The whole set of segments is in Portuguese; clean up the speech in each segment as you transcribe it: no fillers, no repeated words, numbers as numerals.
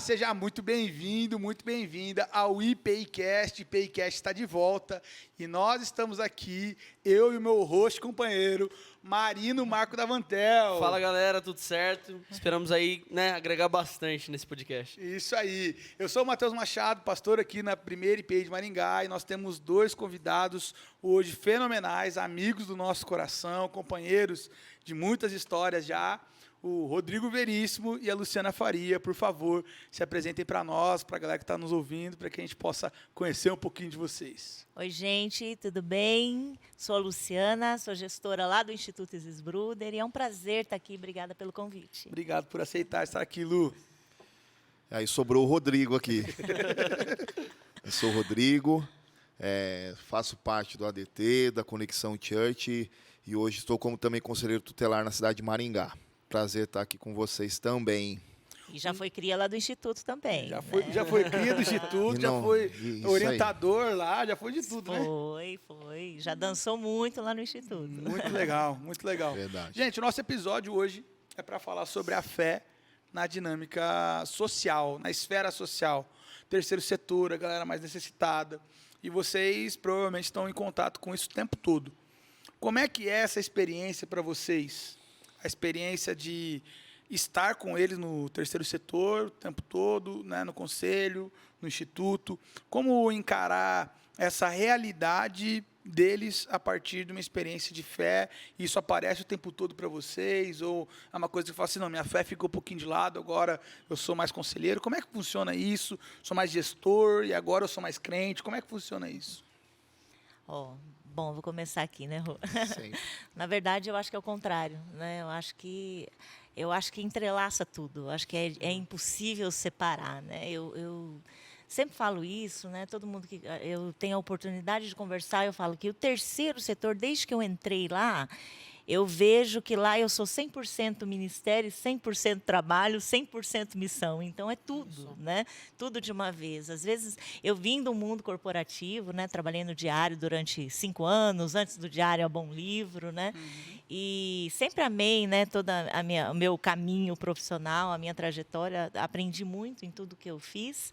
Seja muito bem-vindo, muito bem-vinda ao IPIcast. IPIcast está de volta e nós estamos aqui, eu e o meu host companheiro, Marino Marco Davantel. Fala, galera, tudo certo? Esperamos aí, agregar bastante nesse podcast. Isso aí. Eu sou o Matheus Machado, pastor aqui na primeira IPI de Maringá, e nós temos dois convidados hoje fenomenais, amigos do nosso coração, companheiros de muitas histórias já. O Rodrigo Veríssimo e a Luciana Faria, por favor, se apresentem para nós, para a galera que está nos ouvindo, para que a gente possa conhecer um pouquinho de vocês. Oi, gente, tudo bem? Sou a Luciana, sou gestora lá do Instituto Isis Bruder e é um prazer estar aqui. Obrigada pelo convite. Obrigado por aceitar estar aqui, Lu. Aí sobrou o Rodrigo aqui. Eu sou o Rodrigo, faço parte do ADT, da Conexão Church, e hoje estou como também conselheiro tutelar na cidade de Maringá. Prazer estar aqui com vocês também. E já foi cria lá do Instituto também. Já foi cria do Instituto, já foi orientador lá, já foi de tudo, né? Foi. Já dançou muito lá no Instituto. Muito legal, muito legal. Verdade. Gente, o nosso episódio hoje é para falar sobre a fé na dinâmica social, na esfera social. Terceiro setor, a galera mais necessitada. E vocês provavelmente estão em contato com isso o tempo todo. Como é que é essa experiência para vocês? A experiência de estar com eles no terceiro setor o tempo todo, né, no conselho, no instituto. Como encarar essa realidade deles a partir de uma experiência de fé? Isso aparece o tempo todo para vocês? Ou é uma coisa que fala assim, não, minha fé ficou um pouquinho de lado, agora eu sou mais conselheiro. Como é que funciona isso? Sou mais gestor e agora eu sou mais crente. Como é que funciona isso? Bom, vou começar aqui, né, Rô? Sim. Na verdade, eu acho que é o contrário, né? Eu acho que entrelaça tudo. Eu acho que é impossível separar, né? Eu sempre falo isso, né? Todo mundo que eu tenho a oportunidade de conversar, eu falo que o terceiro setor, desde que eu entrei lá, eu vejo que lá eu sou 100% ministério, 100% trabalho, 100% missão. Então, é tudo, né? Tudo de uma vez. Às vezes, eu vim do mundo corporativo, né? Trabalhei no Diário durante 5 anos, antes do Diário é Bom Livro, né? E sempre amei, né? O meu caminho profissional, a minha trajetória. Aprendi muito em tudo que eu fiz.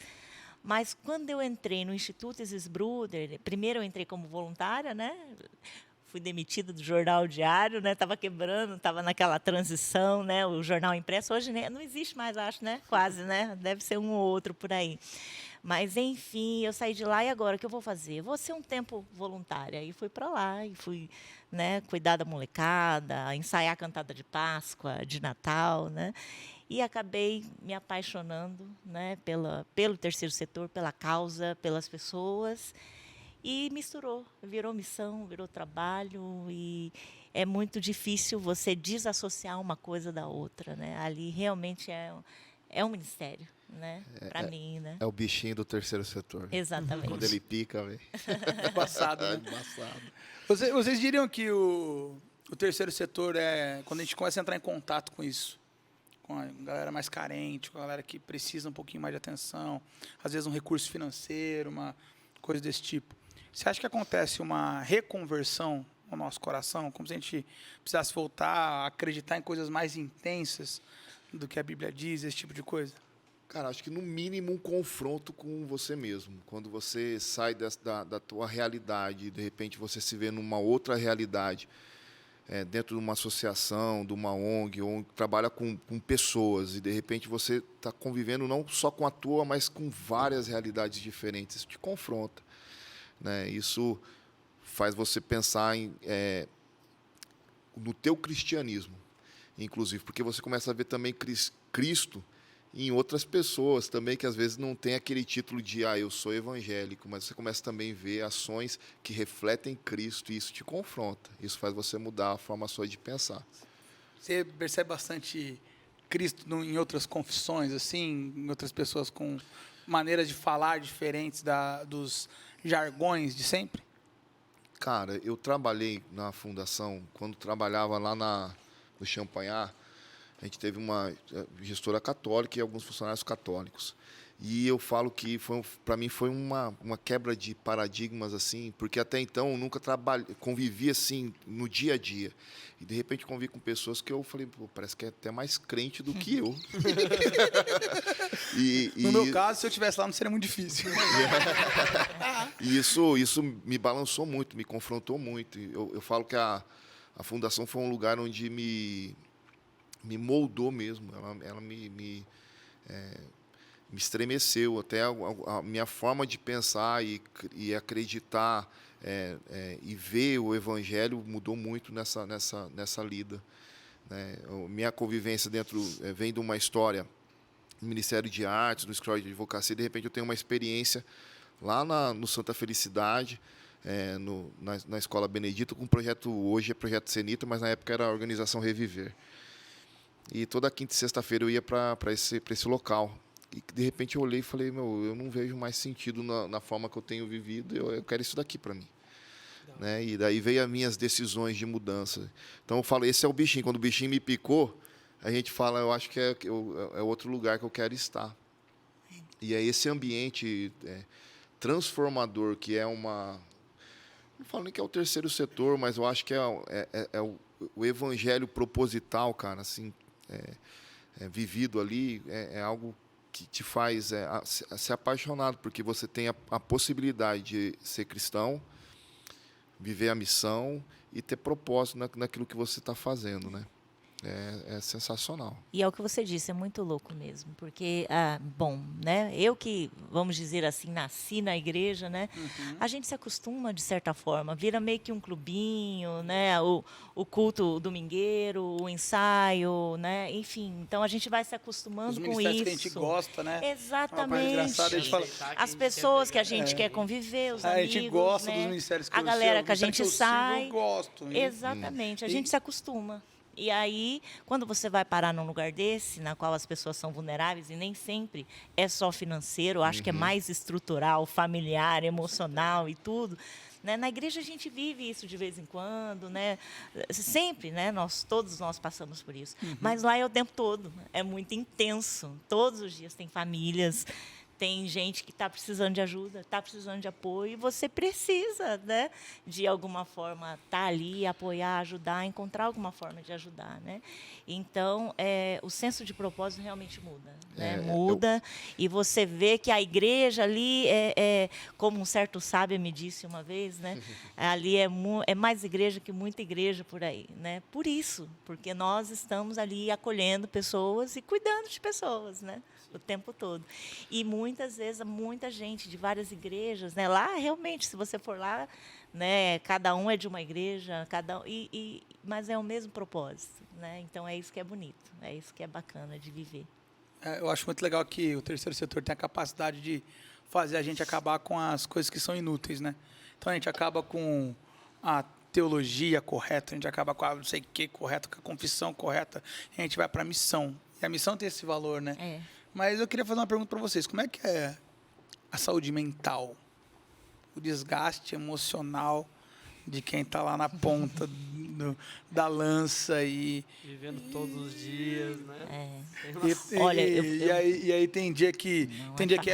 Mas, quando eu entrei no Instituto Isis Bruder, primeiro eu entrei como voluntária, né? Fui demitida do jornal diário, né? Estava quebrando, estava naquela transição, né? O jornal impresso hoje não existe mais, acho, né? Quase, né? Deve ser um ou outro por aí. Mas, enfim, eu saí de lá e agora o que eu vou fazer? Vou ser um tempo voluntária. E fui para lá e fui, né, cuidar da molecada, ensaiar a cantada de Páscoa, de Natal, né? E acabei me apaixonando, né, pelo terceiro setor, pela causa, pelas pessoas. E misturou, virou missão, virou trabalho, e é muito difícil você desassociar uma coisa da outra, né? Ali realmente é um ministério, né? Para mim, né? É o bichinho do terceiro setor. Exatamente. Quando ele pica, velho. Embaçado, né? Embaçado. Vocês diriam que o terceiro setor quando a gente começa a entrar em contato com isso, com a galera mais carente, com a galera que precisa um pouquinho mais de atenção, às vezes um recurso financeiro, uma coisa desse tipo. Você acha que acontece uma reconversão no nosso coração, como se a gente precisasse voltar a acreditar em coisas mais intensas do que a Bíblia diz, esse tipo de coisa? Cara, acho que no mínimo um confronto com você mesmo. Quando você sai da tua realidade, de repente você se vê numa outra realidade, dentro de uma associação, de uma ONG, ou trabalha com pessoas, e de repente você está convivendo não só com a tua, mas com várias realidades diferentes. Isso te confronta, né? Isso faz você pensar no teu cristianismo, inclusive, porque você começa a ver também Cristo em outras pessoas também, que às vezes não tem aquele título de eu sou evangélico, mas você começa também a ver ações que refletem Cristo, e isso te confronta. Isso faz você mudar a forma sua de pensar. Você percebe bastante Cristo em outras confissões, assim, em outras pessoas com maneiras de falar diferentes dos jargões de sempre? Cara, eu trabalhei na fundação, quando trabalhava lá no Champanhar, a gente teve uma gestora católica e alguns funcionários católicos. E eu falo que para mim foi uma quebra de paradigmas, assim, porque até então eu nunca convivi assim no dia a dia. E de repente convivi com pessoas que eu falei, pô, parece que é até mais crente do que eu. No meu caso, se eu estivesse lá, não seria muito difícil. E isso me balançou muito, me confrontou muito. Eu falo que a fundação foi um lugar onde me moldou mesmo. Ela me estremeceu. Até a minha forma de pensar e acreditar e ver o Evangelho mudou muito nessa lida. Né? Minha convivência vem de uma história no Ministério de Artes, no escritório de advocacia. De repente eu tenho uma experiência lá no Santa Felicidade, na Escola Benedito, com um projeto, hoje é Projeto Cenita, mas na época era a Organização Reviver. E toda quinta e sexta-feira eu ia para esse local. E de repente eu olhei e falei, eu não vejo mais sentido na forma que eu tenho vivido, eu quero isso daqui para mim. Né? E daí veio as minhas decisões de mudança. Então eu falo, esse é o bichinho. Quando o bichinho me picou, a gente fala, eu acho que é outro lugar que eu quero estar. E é esse ambiente transformador, que é não falo nem que é o terceiro setor, mas eu acho que é o evangelho proposital, cara, assim, vivido ali, é algo que te faz ser apaixonado, porque você tem a possibilidade de ser cristão, viver a missão e ter propósito naquilo que você está fazendo, né? É sensacional. E é o que você disse, é muito louco mesmo, porque, bom, né, eu que, vamos dizer assim, nasci na igreja, né, a gente se acostuma de certa forma, vira meio que um clubinho, né, o culto domingueiro, o ensaio, né, enfim, então a gente vai se acostumando com isso. Que a gente gosta, né? Exatamente. A gente fala, as pessoas que a gente quer conviver, os amigos, a gente gosta, né, dos ministérios que a galera que a gente eu sai, sigo, eu gosto. exatamente, a gente se acostuma. E aí, quando você vai parar num lugar desse, na qual as pessoas são vulneráveis, e nem sempre é só financeiro, acho que é mais estrutural, familiar, emocional e tudo. Né? Na igreja a gente vive isso de vez em quando, né? Sempre, né? Todos nós passamos por isso. Mas lá é o tempo todo, é muito intenso. Todos os dias tem famílias, tem gente que está precisando de ajuda, está precisando de apoio, e você precisa, né, de alguma forma estar ali, apoiar, ajudar, encontrar alguma forma de ajudar, né? Então, o senso de propósito realmente muda, né? Muda, e você vê que a igreja ali como um certo sábio me disse uma vez, né? Ali é mais igreja que muita igreja por aí, né? Por isso, porque nós estamos ali acolhendo pessoas e cuidando de pessoas, né? O tempo todo. E muitas vezes, muita gente de várias igrejas, né? Lá, realmente, se você for lá, né? Cada um é de uma igreja, mas é o mesmo propósito, né? Então, é isso que é bonito, é isso que é bacana de viver. Eu acho muito legal que o terceiro setor tem a capacidade de fazer a gente acabar com as coisas que são inúteis, né? Então, a gente acaba com a teologia correta, a gente acaba com a não sei o que correta, com a confissão correta, a gente vai para a missão. E a missão tem esse valor, né? Mas eu queria fazer uma pergunta para vocês. Como é que é a saúde mental? O desgaste emocional de quem está lá na ponta da lança e... Vivendo todos os dias, né? Olha, e aí tem dia que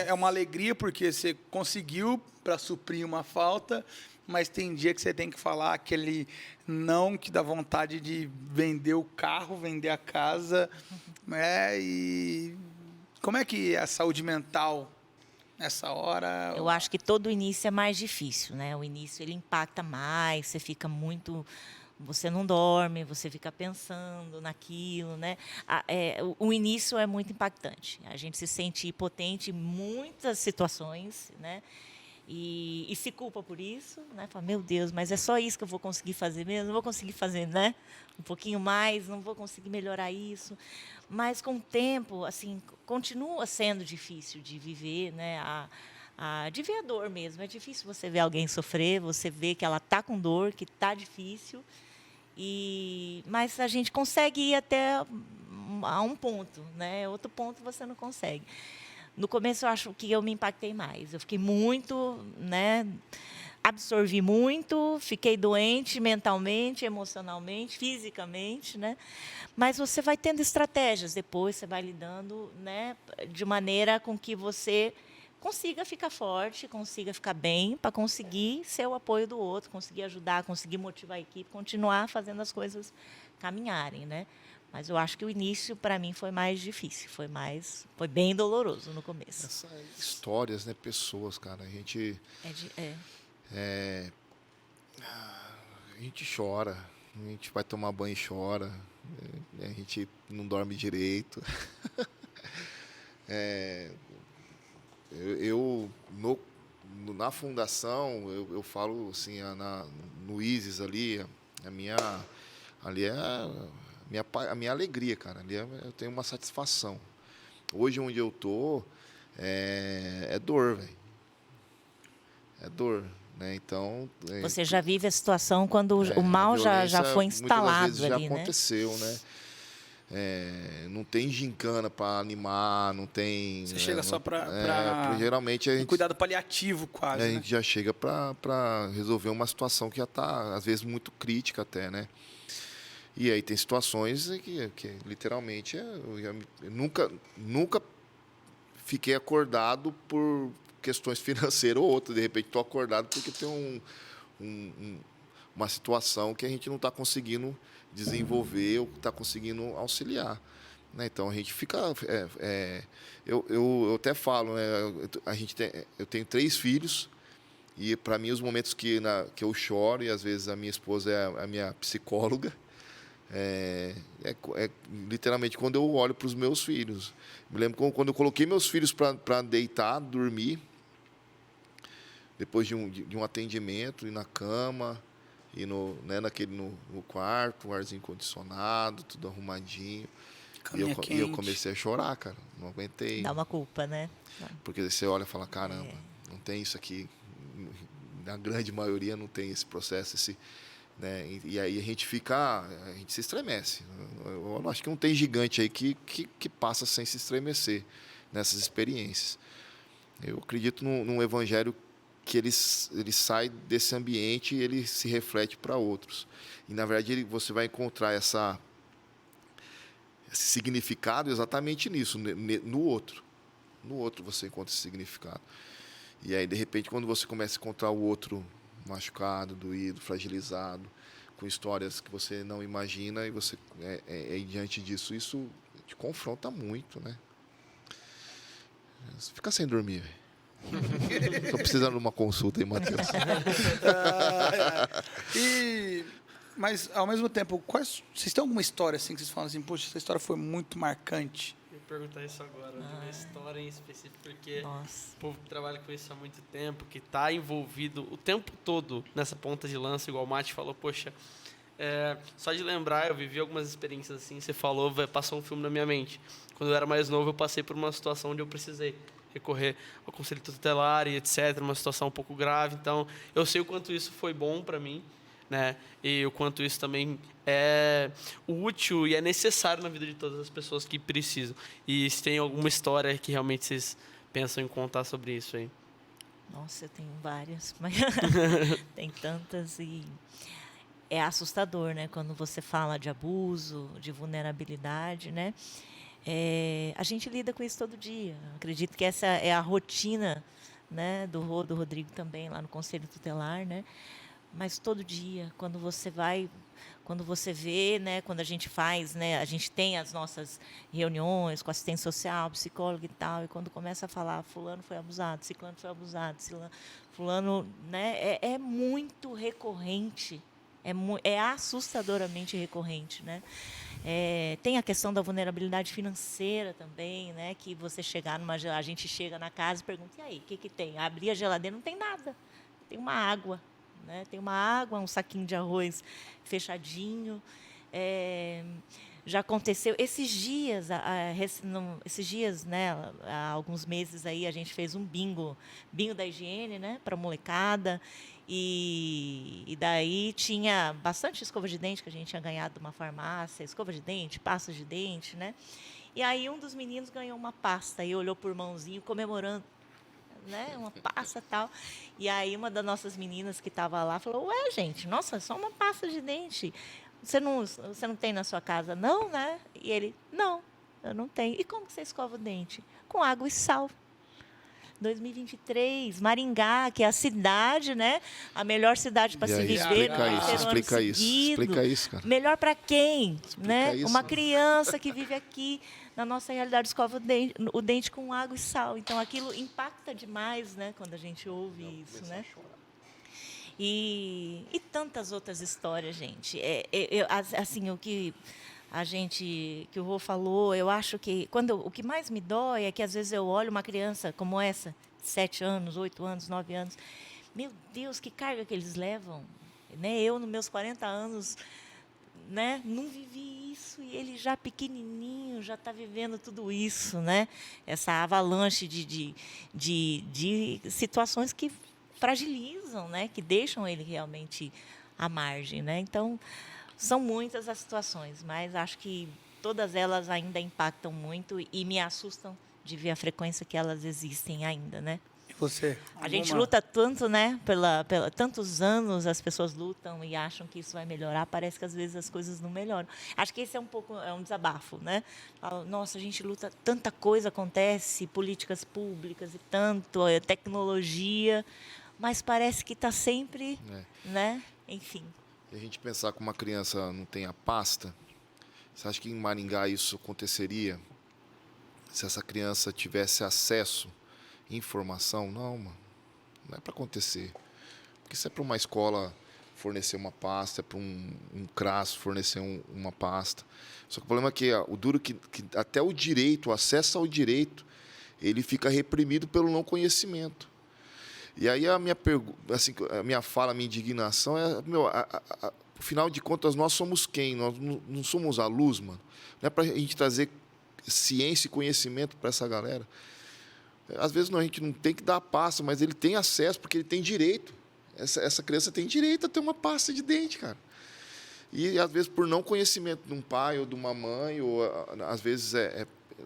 é uma alegria porque você conseguiu para suprir uma falta, mas tem dia que você tem que falar aquele não que dá vontade de vender o carro, vender a casa, né? E como é que é a saúde mental nessa hora? Eu acho que todo início é mais difícil, né? O início ele impacta mais, você fica muito... Você não dorme, você fica pensando naquilo, né? O início é muito impactante. A gente se sente impotente em muitas situações, né? E se culpa por isso, né? Fala, meu Deus, mas é só isso que eu vou conseguir fazer mesmo? Não vou conseguir fazer, né? Um pouquinho mais, não vou conseguir melhorar isso. Mas com o tempo, assim, continua sendo difícil de viver, né? De ver a dor mesmo. É difícil você ver alguém sofrer, você vê que ela está com dor, que está difícil. Mas a gente consegue ir até a um ponto, né? Outro ponto você não consegue. No começo, eu acho que eu me impactei mais. Eu fiquei muito, né, absorvi muito, fiquei doente mentalmente, emocionalmente, fisicamente, né? Mas você vai tendo estratégias depois, você vai lidando, né, de maneira com que você consiga ficar forte, consiga ficar bem, para conseguir ser o apoio do outro, conseguir ajudar, conseguir motivar a equipe, continuar fazendo as coisas caminharem, né? Mas eu acho que o início, para mim, foi mais difícil, foi bem doloroso no começo. Essas histórias, né? Pessoas, cara. A gente chora. A gente vai tomar banho e chora. A gente não dorme direito. Na fundação, eu falo assim, no ISIS ali, ali é a minha alegria, cara. Ali eu tenho uma satisfação. Hoje, onde eu tô, é dor, velho. É dor, né? Então... Você já vive a situação quando o mal já foi instalado muitas vezes ali, já né? aconteceu, né? Não tem gincana para animar, não tem... Você chega só para geralmente a gente, cuidado paliativo quase, a né? gente já chega para resolver uma situação que já está, às vezes, muito crítica até, né? E aí tem situações que literalmente, eu nunca fiquei acordado por questões financeiras ou outras. De repente estou acordado porque tem uma situação que a gente não está conseguindo desenvolver ou está conseguindo auxiliar, né? Então a gente fica... eu até falo, né? Eu tenho 3 filhos e, para mim, os momentos que eu choro, e às vezes a minha esposa é a minha psicóloga, literalmente quando eu olho para os meus filhos. Me lembro quando eu coloquei meus filhos para deitar, dormir, depois de um atendimento, ir na cama, ir no quarto, um arzinho condicionado, tudo arrumadinho. E eu comecei a chorar, cara. Não aguentei. Dá uma culpa, né? Porque você olha e fala, caramba, não tem isso aqui. Na grande maioria não tem esse processo, né? E aí a gente se estremece. Eu acho que não tem gigante aí que passa sem se estremecer nessas experiências. Eu acredito num evangelho que ele sai desse ambiente e ele se reflete para outros. E, na verdade, você vai encontrar esse significado exatamente nisso, no outro. No outro você encontra esse significado. E aí, de repente, quando você começa a encontrar o outro machucado, doído, fragilizado, com histórias que você não imagina, e você diante disso, isso te confronta muito, né? Você fica sem dormir, velho. Estou precisando de uma consulta aí, Matheus. Mas, ao mesmo tempo, vocês têm alguma história assim que vocês falam assim, poxa, essa história foi muito marcante? Eu ia perguntar isso agora, de uma história em específico, porque o povo que trabalha com isso há muito tempo, que está envolvido o tempo todo nessa ponta de lança, igual o Mate falou, poxa, só de lembrar, eu vivi algumas experiências assim, você falou, passou um filme na minha mente. Quando eu era mais novo, eu passei por uma situação onde eu precisei recorrer ao conselho tutelar e etc, uma situação um pouco grave. Então, eu sei o quanto isso foi bom para mim, né? E o quanto isso também é útil e é necessário na vida de todas as pessoas que precisam. E se tem alguma história que realmente vocês pensam em contar sobre isso aí? Nossa, eu tenho várias, mas tem tantas e é assustador, né? Quando você fala de abuso, de vulnerabilidade, né? A gente lida com isso todo dia. Acredito que essa é a rotina, né, do Rodrigo também, lá no Conselho Tutelar, né? Mas todo dia, quando você vê, né, quando a gente faz, né, a gente tem as nossas reuniões com assistente social, psicólogo e tal, e quando começa a falar, fulano foi abusado, ciclano foi abusado, fulano, né, é muito recorrente, é assustadoramente recorrente, né? Tem a questão da vulnerabilidade financeira também, né? Que você a gente chega na casa e pergunta, e aí, o que tem? Abrir a geladeira, não tem nada. Tem uma água, né? Tem uma água, um saquinho de arroz fechadinho. Já aconteceu esses dias, né? Há alguns meses aí a gente fez um bingo da higiene, né? Para molecada. E daí tinha bastante escova de dente que a gente tinha ganhado de uma farmácia, escova de dente, pasta de dente, né? E aí um dos meninos ganhou uma pasta e olhou por mãozinho comemorando. né? Uma pasta e tal. E aí uma das nossas meninas que estava lá falou, ué, gente, nossa, só uma pasta de dente. Você não tem na sua casa, não, né? E ele, não, eu não tenho. E como que você escova o dente? Com água e sal. 2023, Maringá, que é a cidade, né? A melhor cidade para se viver. Explica isso, cara. Melhor para quem? Né? Isso. Uma criança que vive aqui, na nossa realidade, escova o dente com água e sal. Então, aquilo impacta demais, né? Quando a gente ouve isso, né? E tantas outras histórias, gente. Assim, o que o Rô falou, eu acho que o que mais me dói é que às vezes eu olho uma criança como essa, 7 anos, 8 anos, 9 anos, meu Deus, que carga que eles levam, né? Eu nos meus 40 anos, né, não vivi isso e ele já pequenininho já está vivendo tudo isso, né? Essa avalanche de situações que fragilizam, né? Que deixam ele realmente à margem, né? Então são muitas as situações, mas acho que todas elas ainda impactam muito e me assustam de ver a frequência que elas existem ainda, né? E você? A gente luta tanto, né? Tantos anos as pessoas lutam e acham que isso vai melhorar. Parece que às vezes as coisas não melhoram. Acho que esse é um desabafo, né? Nossa, a gente luta, tanta coisa acontece, políticas públicas e tanto, tecnologia, mas parece que está sempre, né? Enfim. Se a gente pensar que uma criança não tem a pasta, você acha que em Maringá isso aconteceria? Se essa criança tivesse acesso à informação? Não, mano. Não é para acontecer. Porque isso é para uma escola fornecer uma pasta, é para um CRAS fornecer uma pasta. Só que o problema é que o duro que até o direito, o acesso ao direito, ele fica reprimido pelo não conhecimento. E aí a minha fala, a minha indignação é, afinal de contas, nós somos quem? Nós não somos a luz, mano. Não é para a gente trazer ciência e conhecimento para essa galera. Às vezes a gente não tem que dar a pasta, mas ele tem acesso porque ele tem direito. Essa criança tem direito a ter uma pasta de dente, cara. E às vezes por não conhecimento de um pai ou de uma mãe, ou às vezes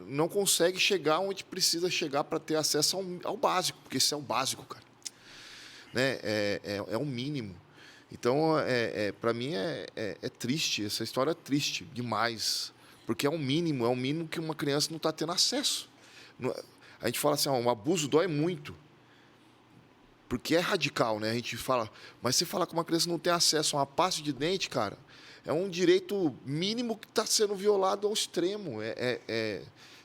não consegue chegar onde precisa chegar para ter acesso ao básico, porque isso é o básico, cara. Né? É o mínimo. Então, para mim, é triste. Essa história é triste demais. Porque é o mínimo que uma criança não está tendo acesso. A gente fala assim, um abuso dói muito. Porque é radical, né? A gente fala, mas você fala que uma criança não tem acesso a uma pasta de dente, cara, é um direito mínimo que está sendo violado ao extremo.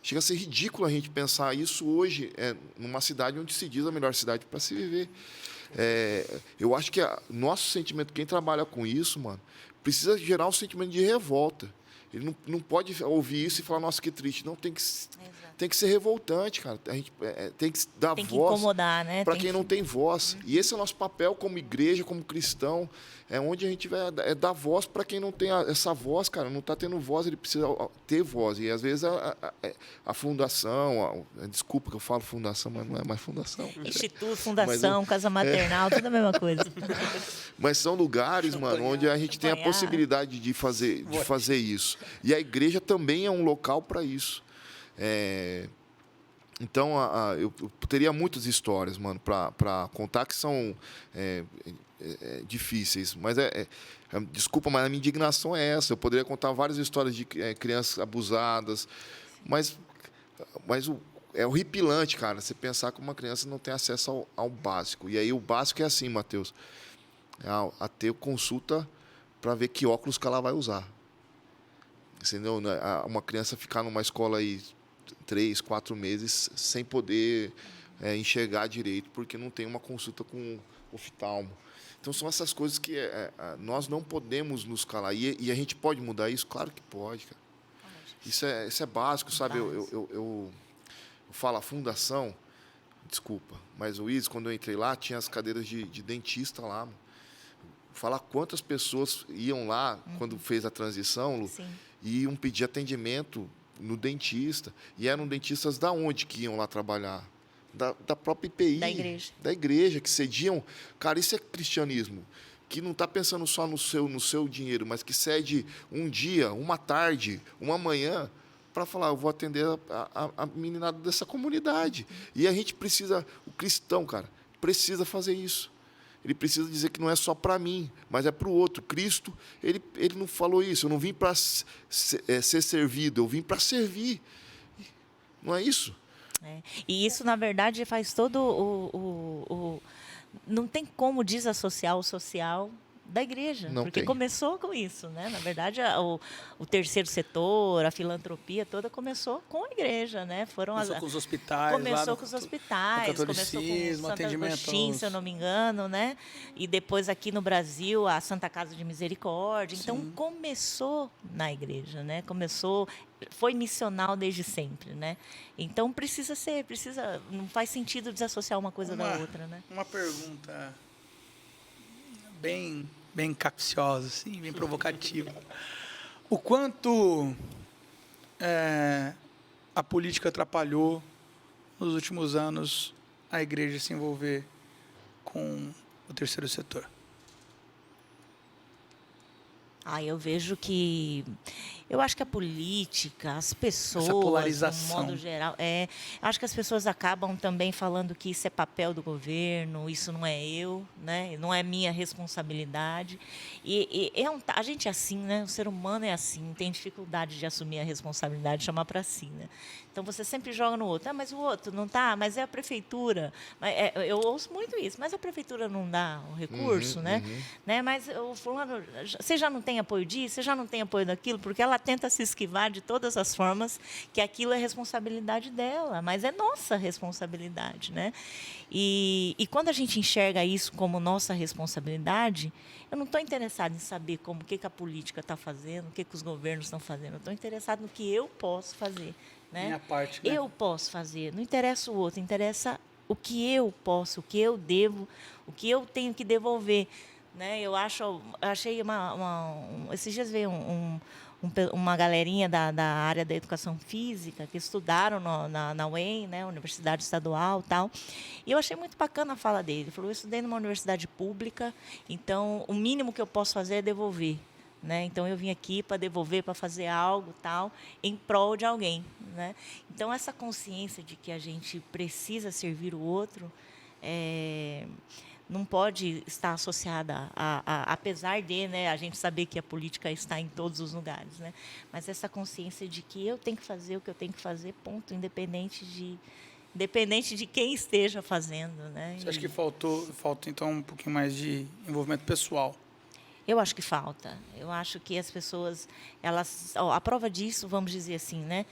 Chega a ser ridículo a gente pensar isso hoje, numa cidade onde se diz a melhor cidade para se viver. Eu acho que nosso sentimento, quem trabalha com isso, mano, precisa gerar um sentimento de revolta. Ele não pode ouvir isso e falar, nossa, que triste. Não, tem que ser revoltante, cara. A gente tem que dar tem que voz incomodar, né? para quem não tem voz. E esse é o nosso papel como igreja, como cristão. É onde a gente vai dar voz para quem não tem essa voz, cara. Não está tendo voz, ele precisa ter voz. E às vezes a fundação, desculpa que eu falo fundação, mas não é mais fundação. Instituto, fundação, casa maternal, tudo a mesma coisa. Mas são lugares, mano, onde a gente tem a possibilidade de fazer isso. E a igreja também é um local para isso. Então, eu teria muitas histórias, mano, para contar que são difíceis. Mas desculpa, mas a minha indignação é essa. Eu poderia contar várias histórias de crianças abusadas, mas é horripilante, cara, você pensar que uma criança não tem acesso ao básico. E aí o básico é assim, Matheus, a ter consulta para ver que óculos que ela vai usar. Entendeu? Uma criança ficar numa escola aí 3, 4 meses sem poder enxergar direito porque não tem uma consulta com oftalmo. Então são essas coisas que nós não podemos nos calar. E a gente pode mudar isso? Claro que pode, cara. Isso é básico, sabe? Eu falo a fundação, desculpa, mas o IS, quando eu entrei lá, tinha as cadeiras de dentista lá. Mano. Falar quantas pessoas iam lá quando fez a transição, Lu, e iam pedir atendimento no dentista. E eram dentistas da onde que iam lá trabalhar? Da própria IPI. Da igreja, que cediam. Cara, isso é cristianismo. Que não está pensando só no seu dinheiro, mas que cede um dia, uma tarde, uma manhã, para falar, eu vou atender a meninada dessa comunidade. E a gente precisa, o cristão, cara, precisa fazer isso. Ele precisa dizer que não é só para mim, mas é para o outro. Cristo, ele não falou isso. Eu não vim para ser servido, eu vim para servir. Não é isso? E isso, na verdade, faz todo não tem como desassociar o social da igreja, Não porque tem. começou com isso, né? Na verdade, o terceiro setor, a filantropia toda começou com a igreja, né? Começou com os hospitais. Começou com os hospitais, começou com o Santo Agostinho, se eu não me engano, né? E depois aqui no Brasil, a Santa Casa de Misericórdia. Então, começou na igreja, né? Foi missional desde sempre, né? Então, não faz sentido desassociar uma coisa da outra, né? Uma pergunta bem capciosa, assim, bem provocativa. O quanto a política atrapalhou nos últimos anos a igreja se envolver com o terceiro setor? Eu acho que a política, as pessoas, essa polarização, no modo geral, acho que as pessoas acabam também falando que isso é papel do governo, isso não é eu, né? Não é minha responsabilidade. A gente é assim, né? O ser humano é assim, tem dificuldade de assumir a responsabilidade, de chamar para si, né? Então você sempre joga no outro. Mas o outro não está, mas é a prefeitura. Eu ouço muito isso, mas a prefeitura não dá o recurso, né? Mas o fulano, você já não tem apoio disso, você já não tem apoio daquilo, porque ela tenta se esquivar de todas as formas que aquilo é responsabilidade dela, mas é nossa responsabilidade, né? E quando a gente enxerga isso como nossa responsabilidade, eu não estou interessada em saber o que a política está fazendo, o que os governos estão fazendo. Eu estou interessada no que eu posso fazer, né? Minha parte, né? Eu posso fazer. Não interessa o outro, interessa o que eu posso, o que eu devo, o que eu tenho que devolver, né? Achei esses dias veio uma galerinha da área da educação física que estudaram na UEM, né, Universidade Estadual, tal. E eu achei muito bacana a fala dele. Ele falou: eu estudei numa universidade pública, então o mínimo que eu posso fazer é devolver, né? Então eu vim aqui para devolver, para fazer algo, tal, em prol de alguém, né? Então essa consciência de que a gente precisa servir o outro não pode estar associada apesar de, né, a gente saber que a política está em todos os lugares, né? Mas essa consciência de que eu tenho que fazer o que eu tenho que fazer, ponto, independente de quem esteja fazendo, né? Você acha que falta então um pouquinho mais de envolvimento pessoal? Eu acho que falta. Eu acho que as pessoas, a prova disso, vamos dizer assim, né?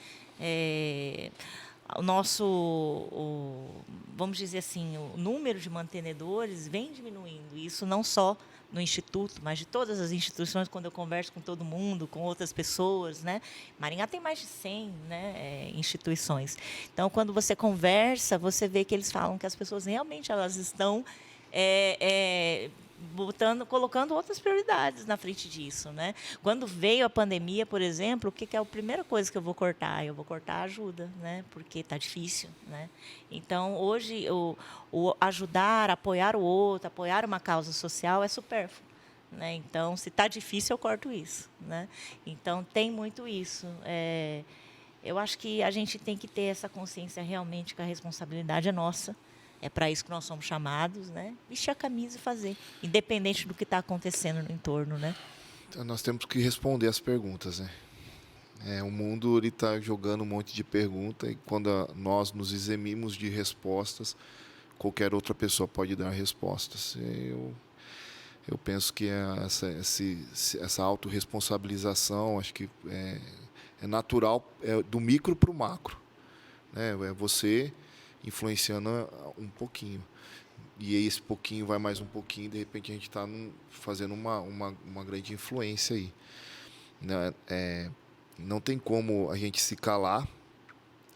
Vamos dizer assim, o número de mantenedores vem diminuindo. Isso não só no Instituto, mas de todas as instituições, quando eu converso com todo mundo, com outras pessoas, né? Maringá tem mais de 100, né, instituições. Então, quando você conversa, você vê que eles falam que as pessoas realmente elas estão colocando outras prioridades na frente disso, né? Quando veio a pandemia, por exemplo, o que é a primeira coisa que eu vou cortar? Eu vou cortar a ajuda, né? Porque está difícil, né? Então, hoje, o ajudar, apoiar o outro, apoiar uma causa social é supérfluo, né? Então, se está difícil, eu corto isso, né? Então, tem muito isso. Eu acho que a gente tem que ter essa consciência realmente que a responsabilidade é nossa. É para isso que nós somos chamados, né? Vestir a camisa e fazer, independente do que está acontecendo no entorno, né? Então, nós temos que responder as perguntas, né? O mundo está jogando um monte de perguntas e quando nós nos eximimos de respostas, qualquer outra pessoa pode dar respostas. Eu penso que essa autorresponsabilização, acho que é natural, do micro para o macro, né? É você influenciando um pouquinho. E aí esse pouquinho vai mais um pouquinho, e de repente a gente está fazendo uma grande influência aí. Não tem como a gente se calar.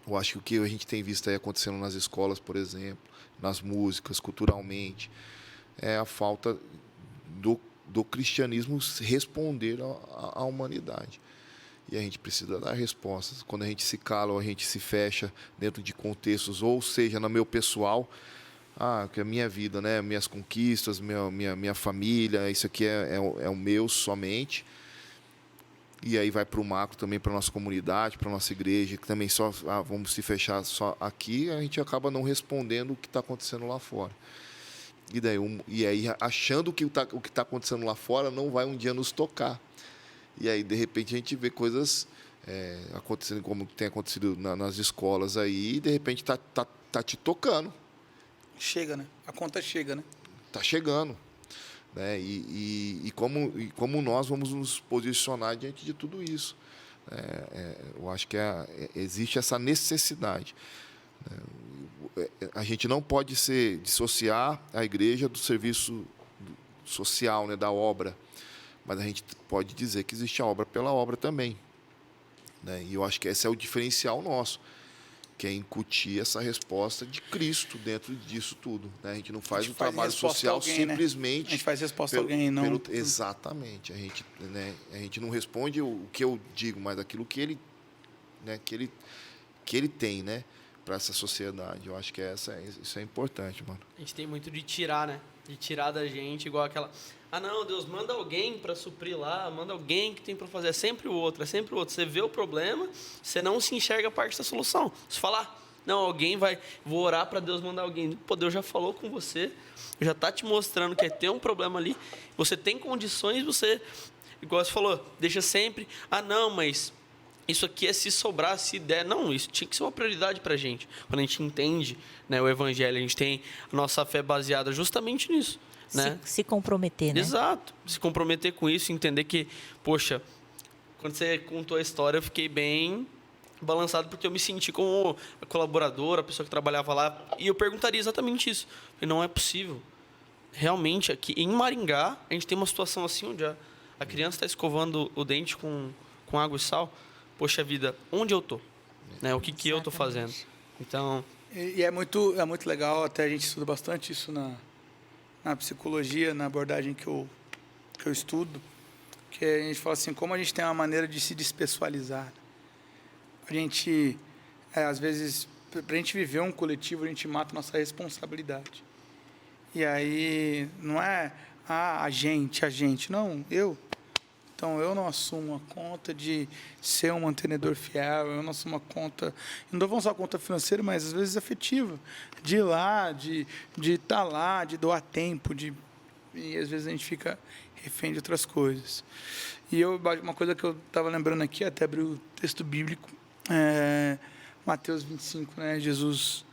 Eu acho que o que a gente tem visto aí acontecendo nas escolas, por exemplo, nas músicas, culturalmente, é a falta do cristianismo responder à humanidade. E a gente precisa dar respostas. Quando a gente se cala ou a gente se fecha dentro de contextos, ou seja, no meu pessoal, que é a minha vida, né? Minhas conquistas, minha família, isso aqui é o meu somente. e aí vai para o macro também, para a nossa comunidade, para a nossa igreja, que também só vamos se fechar só aqui, a gente acaba não respondendo o que está acontecendo lá fora. E aí achando que o que está acontecendo lá fora não vai um dia nos tocar. E aí, de repente, a gente vê coisas acontecendo como tem acontecido nas escolas aí, e de repente tá te tocando. Chega, né? A conta chega, né? Tá chegando. Né? E como nós vamos nos posicionar diante de tudo isso. Eu acho que existe essa necessidade. A gente não pode dissociar a igreja do serviço social, né, da obra, mas a gente pode dizer que existe a obra pela obra também. Né? E eu acho que esse é o diferencial nosso, que é incutir essa resposta de Cristo dentro disso tudo. Né? A gente não faz o trabalho social simplesmente... A gente faz resposta a alguém, não... Exatamente. A gente não responde o que eu digo, mas aquilo que ele, né, que ele tem, né, para essa sociedade. Eu acho que isso é importante, mano. A gente tem muito de tirar, né? De tirar da gente, igual aquela... Ah, não, Deus, manda alguém para suprir lá, manda alguém que tem para fazer. É sempre o outro, é sempre o outro. Você vê o problema, você não se enxerga a parte da solução. Você falar, não, alguém vou orar para Deus mandar alguém. Pô, Deus já falou com você, já está te mostrando que tem um problema ali. Você tem condições, você, igual você falou, deixa sempre, ah, não, mas isso aqui é se sobrar, se der. Não, isso tinha que ser uma prioridade para a gente. Quando a gente entende, né, o evangelho, a gente tem a nossa fé baseada justamente nisso. Né? Se comprometer, né? Exato. Se comprometer com isso, entender que, poxa, quando você contou a história, eu fiquei bem balançado, porque eu me senti como a colaboradora, a pessoa que trabalhava lá, e eu perguntaria exatamente isso. E não é possível. Realmente, aqui em Maringá, a gente tem uma situação assim, onde a criança está escovando o dente com água e sal. Poxa vida, onde eu estou? Né? O que eu estou fazendo? Então... E é muito legal, até a gente estuda bastante isso na psicologia, na abordagem que eu estudo, que a gente fala assim, como a gente tem uma maneira de se despessoalizar. A gente, às vezes, para a gente viver um coletivo, a gente mata a nossa responsabilidade. E aí, não é a gente, não, eu. Então, eu não assumo a conta de ser um mantenedor fiel, eu não assumo a conta, não vou só a conta financeira, mas às vezes afetiva, de ir lá, de estar lá, de doar tempo, e às vezes a gente fica refém de outras coisas. E uma coisa que eu estava lembrando aqui, até abri o texto bíblico, Mateus 25, né? Jesus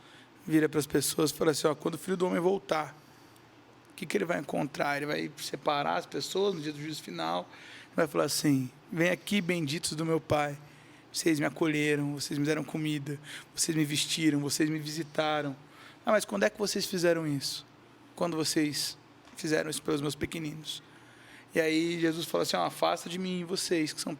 vira para as pessoas e fala assim, ó, quando o Filho do Homem voltar, o que ele vai encontrar? Ele vai separar as pessoas no dia do juízo final, vai falar assim, vem aqui, benditos do meu Pai, vocês me acolheram, vocês me deram comida, vocês me vestiram, vocês me visitaram. Ah, mas quando é que vocês fizeram isso? Quando vocês fizeram isso pelos meus pequeninos. E aí Jesus fala assim, afasta de mim vocês que são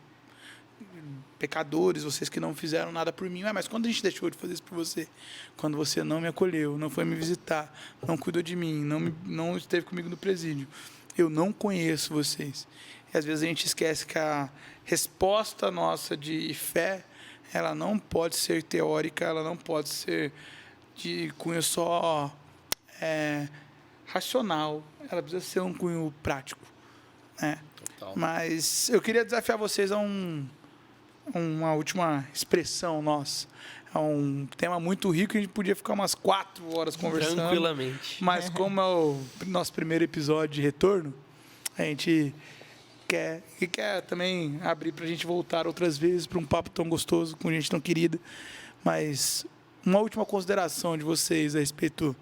pecadores, vocês que não fizeram nada por mim. Ah, mas quando a gente deixou de fazer isso por você? Quando você não me acolheu, não foi me visitar, não cuidou de mim, não esteve comigo no presídio. Eu não conheço vocês. E às vezes a gente esquece que a resposta nossa de fé, ela não pode ser teórica, ela não pode ser de cunho só racional, ela precisa ser um cunho prático. Né? Mas eu queria desafiar vocês a uma última expressão nossa. É um tema muito rico, a gente podia ficar umas 4 horas conversando. Tranquilamente. Mas como é o nosso primeiro episódio de retorno, a gente quer também abrir para a gente voltar outras vezes para um papo tão gostoso, com gente tão querida. Mas uma última consideração de vocês a respeito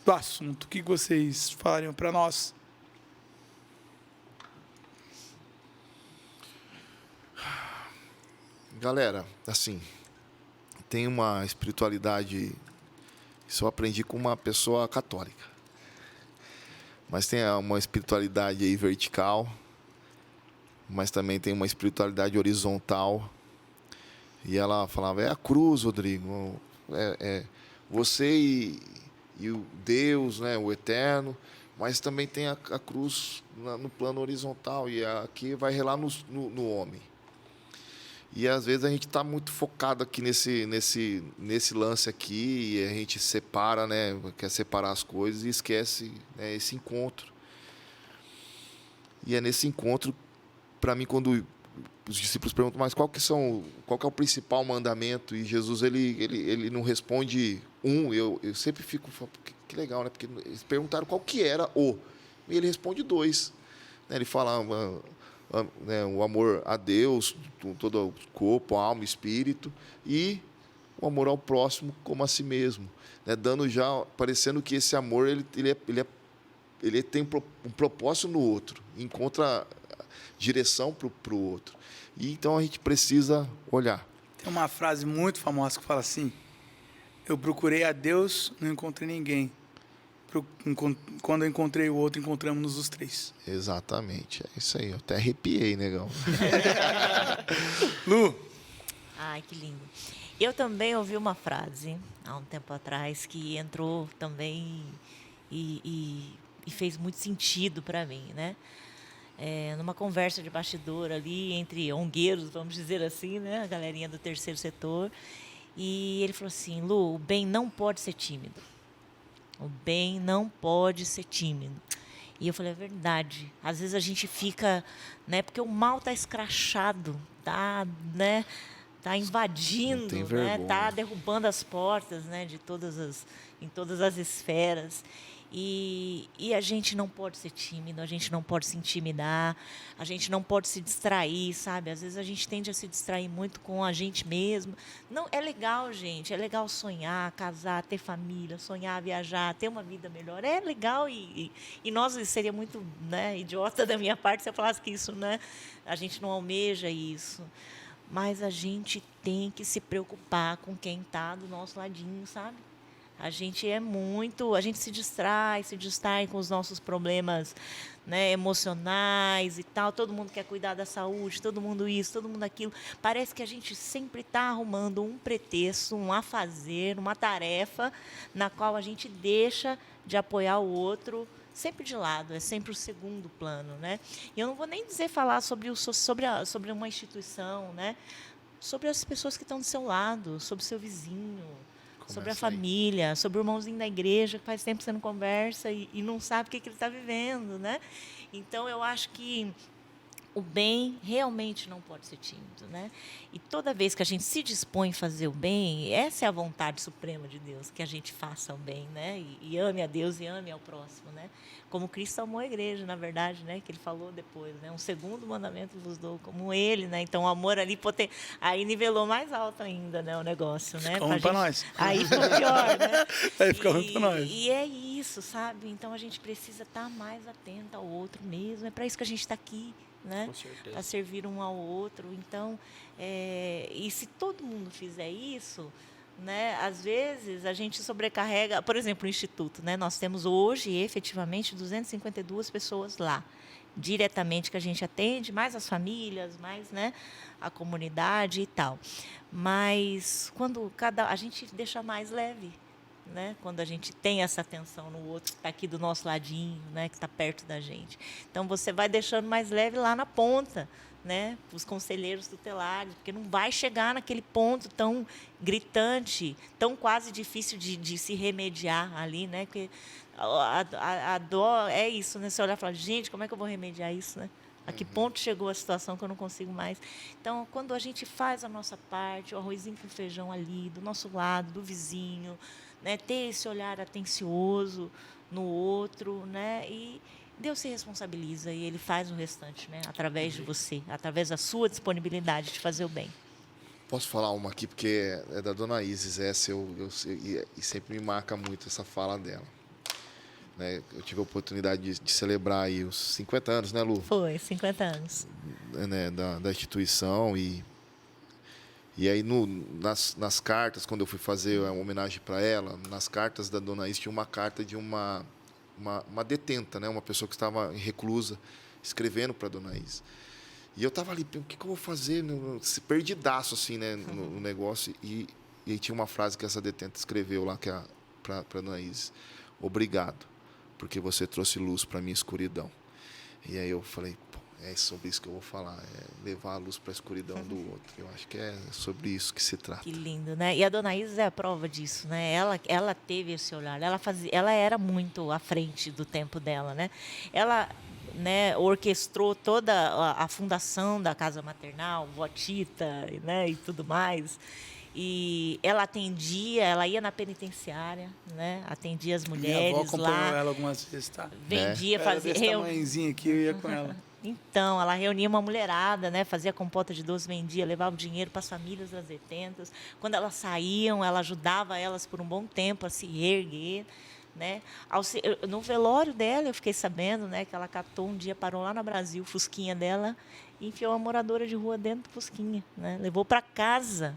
do assunto. O que vocês falariam para nós? Galera, assim, tem uma espiritualidade, isso eu aprendi com uma pessoa católica, mas tem uma espiritualidade aí vertical, mas também tem uma espiritualidade horizontal, e ela falava, é a cruz, Rodrigo, você e o Deus, né, o Eterno, mas também tem a cruz no plano horizontal, e aqui vai relar no homem. E às vezes a gente está muito focado aqui nesse lance aqui, e a gente separa, né, quer separar as coisas e esquece, né, esse encontro. E é nesse encontro, para mim, quando os discípulos perguntam, mas qual que é o principal mandamento? E Jesus ele não responde um. Eu sempre fico, que legal, né? Porque eles perguntaram qual que era o. E ele responde 2. Né? Ele fala né, o amor a Deus, todo o corpo, alma, espírito, e o amor ao próximo como a si mesmo. Né? Dando já, parecendo que esse amor ele tem um propósito no outro, encontra direção para o outro. E então a gente precisa olhar. Tem uma frase muito famosa que fala assim: eu procurei a Deus, não encontrei ninguém. Quando eu encontrei o outro, encontramos os 3. Exatamente, é isso aí. Eu até arrepiei, negão. Lu. Ai, que lindo. Eu também ouvi uma frase há um tempo atrás que entrou também e fez muito sentido para mim, né? Numa conversa de bastidor ali entre ongueiros, vamos dizer assim, né? A galerinha do terceiro setor. E ele falou assim: Lu, o bem não pode ser tímido. O bem não pode ser tímido. E eu falei, é verdade. Às vezes a gente fica, né? Porque o mal está escrachado, tá, né? Tá invadindo, né? Tá derrubando as portas, né? Em todas as esferas. E a gente não pode ser tímido, a gente não pode se intimidar, a gente não pode se distrair, sabe? Às vezes a gente tende a se distrair muito com a gente mesmo. Não, é legal, gente, é legal sonhar, casar, ter família, sonhar, viajar, ter uma vida melhor. É legal e nós, seria muito, né, idiota da minha parte se eu falasse que isso, né, a gente não almeja isso. Mas a gente tem que se preocupar com quem está do nosso ladinho, sabe? A gente se distrai com os nossos problemas, né, emocionais e tal. Todo mundo quer cuidar da saúde, todo mundo isso, todo mundo aquilo. Parece que a gente sempre está arrumando um pretexto, um afazer, uma tarefa na qual a gente deixa de apoiar o outro sempre de lado, é sempre o segundo plano, né? E eu não vou nem falar sobre uma instituição, né? Sobre as pessoas que estão do seu lado, sobre o seu vizinho, sobre a família, sobre o irmãozinho da igreja que faz tempo que você não conversa e não sabe o que ele está vivendo, né? Então, eu acho que o bem realmente não pode ser tímido, né? E toda vez que a gente se dispõe a fazer o bem, essa é a vontade suprema de Deus, que a gente faça o bem, né? E ame a Deus e ame ao próximo, né? Como Cristo amou a igreja, na verdade, né? Que ele falou depois, né? Um segundo mandamento vos dou, como ele, né? Então, o amor ali aí nivelou mais alto ainda, né? O negócio, né? Ficou ruim para nós. Aí ficou pior, né? Aí ficou ruim para nós. E é isso, sabe? Então, a gente precisa estar mais atento ao outro mesmo. É para isso que a gente está aqui, né? Para servir um ao outro. Então, e se todo mundo fizer isso, né, às vezes a gente sobrecarrega, por exemplo, o Instituto, né? Nós temos hoje, efetivamente, 252 pessoas lá, diretamente, que a gente atende, mais as famílias, mais, né, a comunidade e tal. Mas quando a gente deixa mais leve, né? Quando a gente tem essa atenção no outro que está aqui do nosso ladinho, né? Que está perto da gente. Então, você vai deixando mais leve lá na ponta, né? Os conselheiros tutelares, porque não vai chegar naquele ponto tão gritante, tão quase difícil de se remediar ali, né? Porque a dó é isso, né? Você olhar e falar, gente, como é que eu vou remediar isso, né? A que ponto chegou a situação que eu não consigo mais? Então, quando a gente faz a nossa parte, o arrozinho com feijão ali, do nosso lado, do vizinho, né, ter esse olhar atencioso no outro, né, e Deus se responsabiliza e Ele faz o restante, né, através de você, através da sua disponibilidade de fazer o bem. Posso falar uma aqui, porque é da Dona Isis, essa e sempre me marca muito essa fala dela. Né, eu tive a oportunidade de celebrar aí os 50 anos, né, Lu? Foi, 50 anos. Né, da instituição e aí, nas cartas, quando eu fui fazer uma homenagem para ela, nas cartas da Dona Isis tinha uma carta de uma detenta, né? Uma pessoa que estava reclusa, escrevendo para a Dona Isis. E eu estava ali, o que eu vou fazer? Perdidaço, assim, né, no negócio. E aí tinha uma frase que essa detenta escreveu lá, que é para a Dona Isis: obrigado, porque você trouxe luz para a minha escuridão. E aí eu falei, é sobre isso que eu vou falar, é levar a luz para a escuridão do outro. Eu acho que é sobre isso que se trata. Que lindo, né? E a Dona Isis é a prova disso, né? Ela teve esse olhar, ela era muito à frente do tempo dela, né? Ela, né, orquestrou toda a fundação da Casa Maternal, Vó Tita, né, e tudo mais. E ela atendia, ela ia na penitenciária, né, atendia as mulheres lá. Minha avó acompanhou ela algumas vezes, tá? Vendia, fazia... Era desse tamanhozinho aqui, eu ia com ela. Então, ela reunia uma mulherada, né? Fazia compota de doce, vendia, levava o dinheiro para as famílias das detentas. Quando elas saíam, ela ajudava elas por um bom tempo a se reerguer, né? No velório dela, eu fiquei sabendo, né, que ela catou um dia, parou lá no Brasil, o fusquinha dela, e enfiou uma moradora de rua dentro do fusquinha, né? Levou para casa,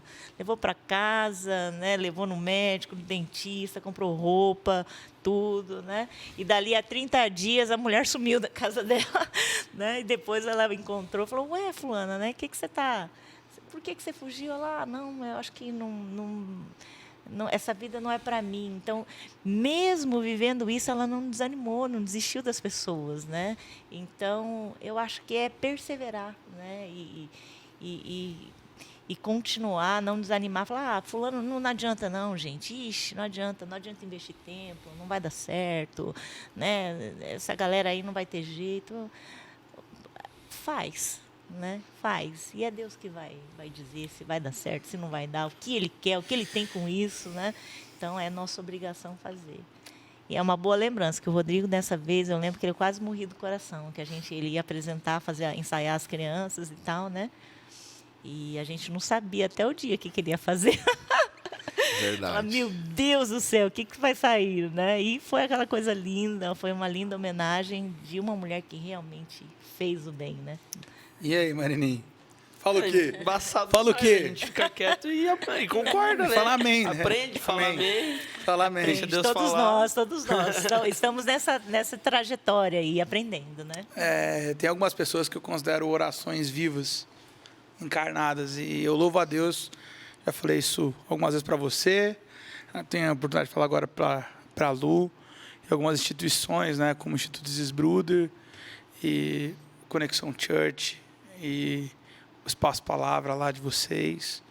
né? Levou no médico, no dentista, comprou roupa, tudo, né? E dali a 30 dias a mulher sumiu da casa dela, né? E depois ela encontrou, falou: "Ué, fulana, né? Por que você fugiu?" Ela: "Não, eu acho que não, essa vida não é para mim." Então, mesmo vivendo isso, ela não desanimou, não desistiu das pessoas, né? Então, eu acho que é perseverar, né? E continuar, não desanimar, falar: fulano, não adianta não, gente. Ixi, não adianta investir tempo, não vai dar certo, né? Essa galera aí não vai ter jeito. Faz. Né? Faz. E é Deus que vai dizer se vai dar certo, se não vai dar, o que Ele quer, o que Ele tem com isso, né? Então, é nossa obrigação fazer. E é uma boa lembrança, que o Rodrigo, dessa vez, eu lembro que ele quase morria do coração, que ele ia apresentar, ensaiar as crianças e tal, né? E a gente não sabia até o dia que ele ia fazer. Verdade. Meu Deus do céu, o que vai sair, né? E foi aquela coisa linda, foi uma linda homenagem de uma mulher que realmente fez o bem, né? E aí, Marininho? Fala o quê? Embaçado. Fala o quê? A gente fica quieto e concorda, né? Fala amém, né? Aprende, fala amém. Fala amém. Deixa Deus todos falar. Todos nós. Então, estamos nessa trajetória aí, aprendendo, né? Tem algumas pessoas que eu considero orações vivas, encarnadas, e eu louvo a Deus. Já falei isso algumas vezes para você, tenho a oportunidade de falar agora para a Lu, e algumas instituições, né, como o Instituto Zisbruder e Conexão Church e o Espaço Palavra lá de vocês,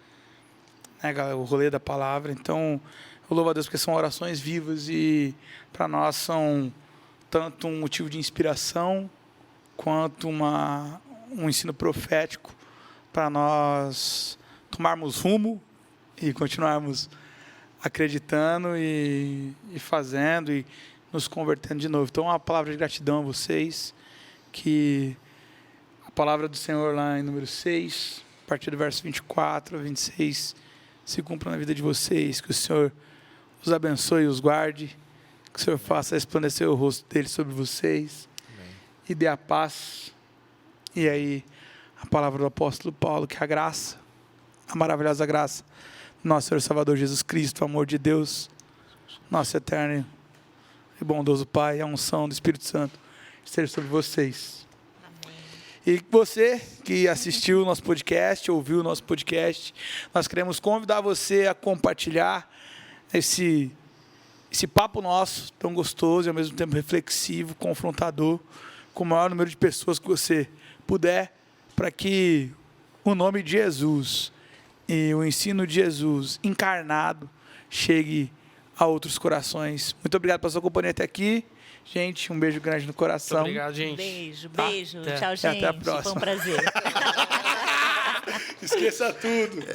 né, galera, o rolê da palavra. Então, eu louvo a Deus porque são orações vivas e para nós são tanto um motivo de inspiração quanto um ensino profético para nós tomarmos rumo e continuarmos acreditando e fazendo e nos convertendo de novo. Então, uma palavra de gratidão a vocês, que a palavra do Senhor lá em número 6, a partir do verso 24 a 26, se cumpra na vida de vocês, que o Senhor os abençoe e os guarde, que o Senhor faça resplandecer o rosto dele sobre vocês. Amém. E dê a paz. E aí, a palavra do apóstolo Paulo, que a graça, a maravilhosa graça do nosso Senhor Salvador Jesus Cristo, o amor de Deus, nosso eterno e bondoso Pai, a unção do Espírito Santo, esteja sobre vocês. E você que assistiu o nosso podcast, ouviu o nosso podcast, nós queremos convidar você a compartilhar esse papo nosso, tão gostoso e ao mesmo tempo reflexivo, confrontador, com o maior número de pessoas que você puder, para que o nome de Jesus e o ensino de Jesus encarnado chegue a outros corações. Muito obrigado pela sua companhia até aqui. Gente, um beijo grande no coração. Muito obrigado, gente. Beijo. Até. Tchau, gente. Até a próxima. Foi um prazer. Esqueça tudo.